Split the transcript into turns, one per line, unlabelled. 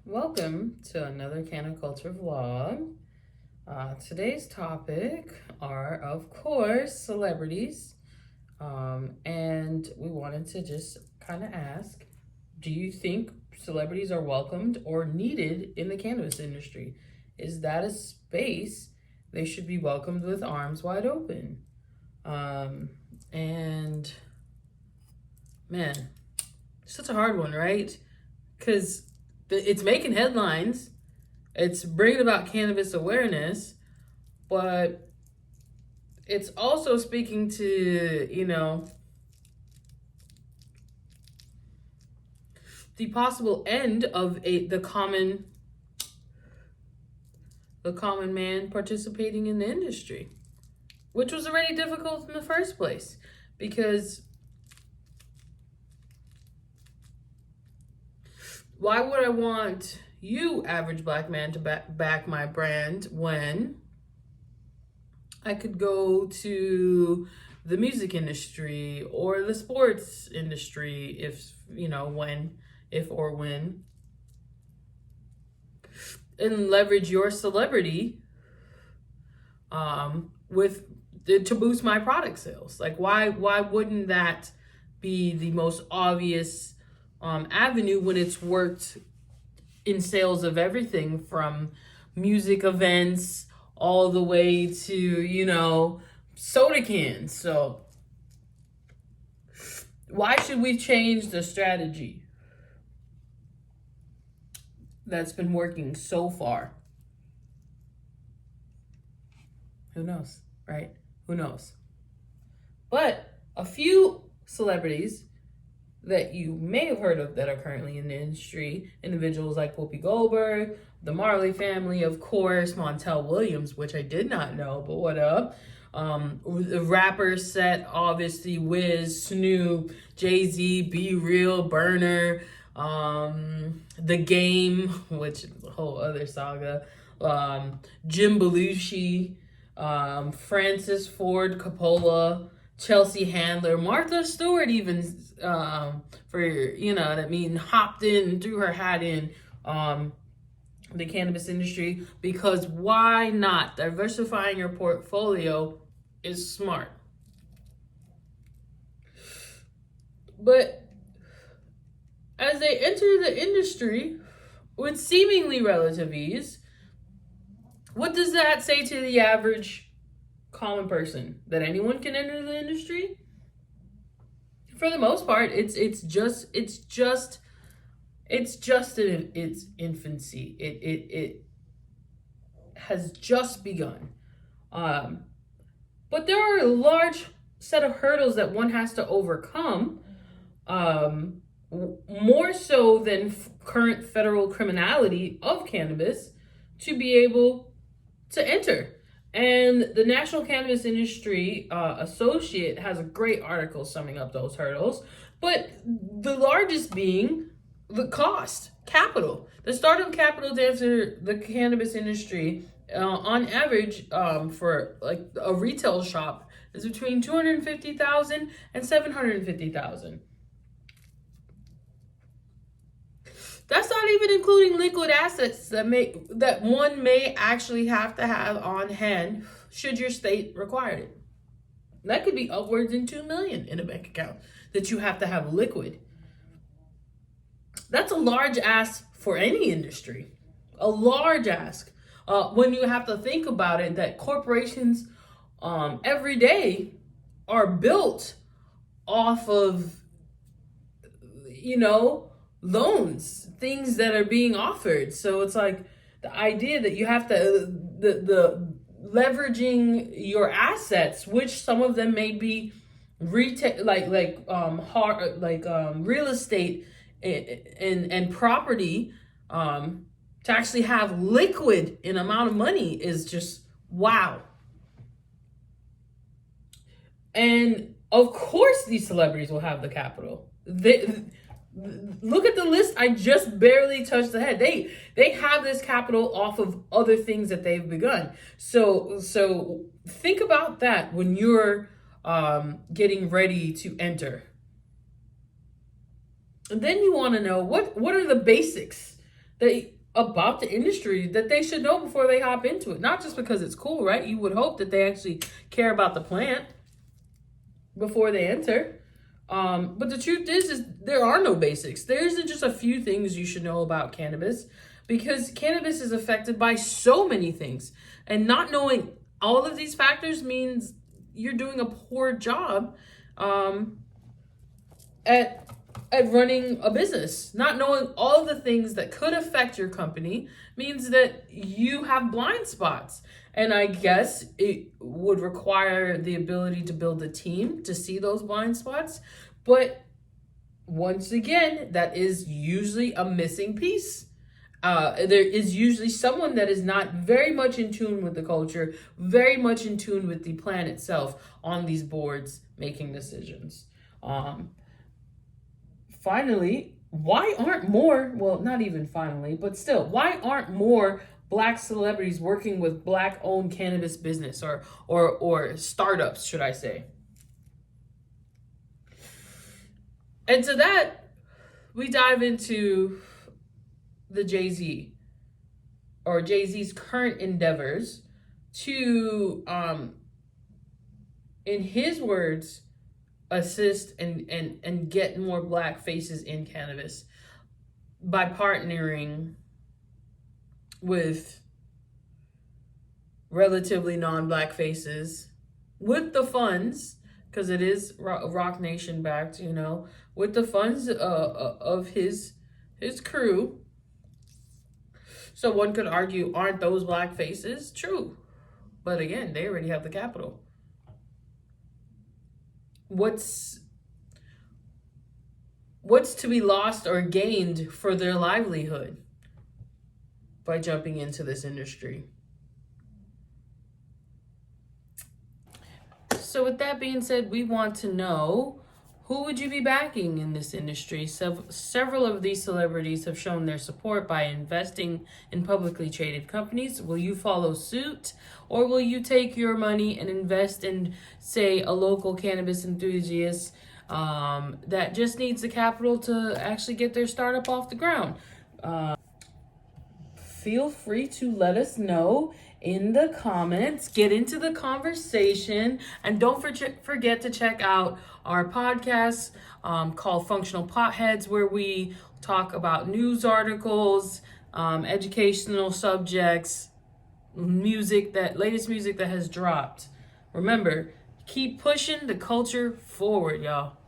Welcome to another Canna Culture vlog. Today's topic are, of course, celebrities. And we wanted to just kind of ask, do you think celebrities are welcomed or needed in the cannabis industry? Is that a space they should be welcomed with arms wide open? And man, such a hard one, right? Because it's making headlines, it's bringing about cannabis awareness, but it's also speaking to, the possible end of the common man participating in the industry, which was already difficult in the first place because why would I want you, average black man, to back my brand when I could go to the music industry or the sports industry if or when, and leverage your celebrity to boost my product sales? Like, why wouldn't that be the most obvious avenue when it's worked in sales of everything from music events all the way to, soda cans? So why should we change the strategy that's been working so far? Who knows, right? Who knows? But a few celebrities that you may have heard of that are currently in the industry, individuals like Whoopi Goldberg, the Marley family, of course, Montel Williams, which I did not know, but what up? The rapper set, obviously, Wiz, Snoop, Jay-Z, Be Real, Burner, The Game, which is a whole other saga, Jim Belushi, Francis Ford Coppola, Chelsea Handler, Martha Stewart even, hopped in and threw her hat in the cannabis industry, because why not? Diversifying your portfolio is smart. But as they enter the industry with seemingly relative ease, what does that say to the average common person? That anyone can enter the industry? For the most part, it's just in its infancy. It has just begun. But there are a large set of hurdles that one has to overcome, more so than current federal criminality of cannabis, to be able to enter. And the National Cannabis Industry Associate has a great article summing up those hurdles, but the largest being the cost, capital. The startup capital to enter the cannabis industry, on average, for like a retail shop, is between $250,000 and $750,000. That's not even including liquid assets that one may actually have to have on hand should your state require it. That could be upwards in $2 million in a bank account that you have to have liquid. That's a large ask for any industry. A large ask. When you have to think about it, that corporations every day are built off of, loans, things that are being offered. So it's like the idea that you have to, the leveraging your assets, which some of them may be retail, real estate and property, to actually have liquid in amount of money is just wow. And of course these celebrities will have the capital. Look at the list. I just barely touched the head. They have this capital off of other things that they've begun. So think about that when you're getting ready to enter. And then you want to know what are the basics that about the industry that they should know before they hop into it. Not just because it's cool, right? You would hope that they actually care about the plant before they enter. But the truth is there are no basics. There isn't just a few things you should know about cannabis, because cannabis is affected by so many things. And not knowing all of these factors means you're doing a poor job at running a business. Not knowing all the things that could affect your company means that you have blind spots. And I guess it would require the ability to build a team to see those blind spots. But once again, that is usually a missing piece. There is usually someone that is not very much in tune with the culture, very much in tune with the plan itself on these boards making decisions. Finally, why aren't more, well, not even finally, but still, why aren't more Black celebrities working with Black-owned cannabis business or startups, should I say? And to that, we dive into the Jay-Z's current endeavors to, in his words, assist and get more Black faces in cannabis by partnering with relatively non-Black faces with the funds, because it is Rock Nation backed, with the funds of his crew. So one could argue, aren't those Black faces? True. But again, they already have the capital. What's to be lost or gained for their livelihood by jumping into this industry? So with that being said, we want to know, who would you be backing in this industry? Several of these celebrities have shown their support by investing in publicly traded companies. Will you follow suit, or will you take your money and invest in, say, a local cannabis enthusiast that just needs the capital to actually get their startup off the ground? Feel free to let us know in the comments. Get into the conversation, and don't forget to check out our podcast called Functional Potheads, where we talk about news articles, educational subjects, latest music that has dropped. Remember, keep pushing the culture forward, y'all.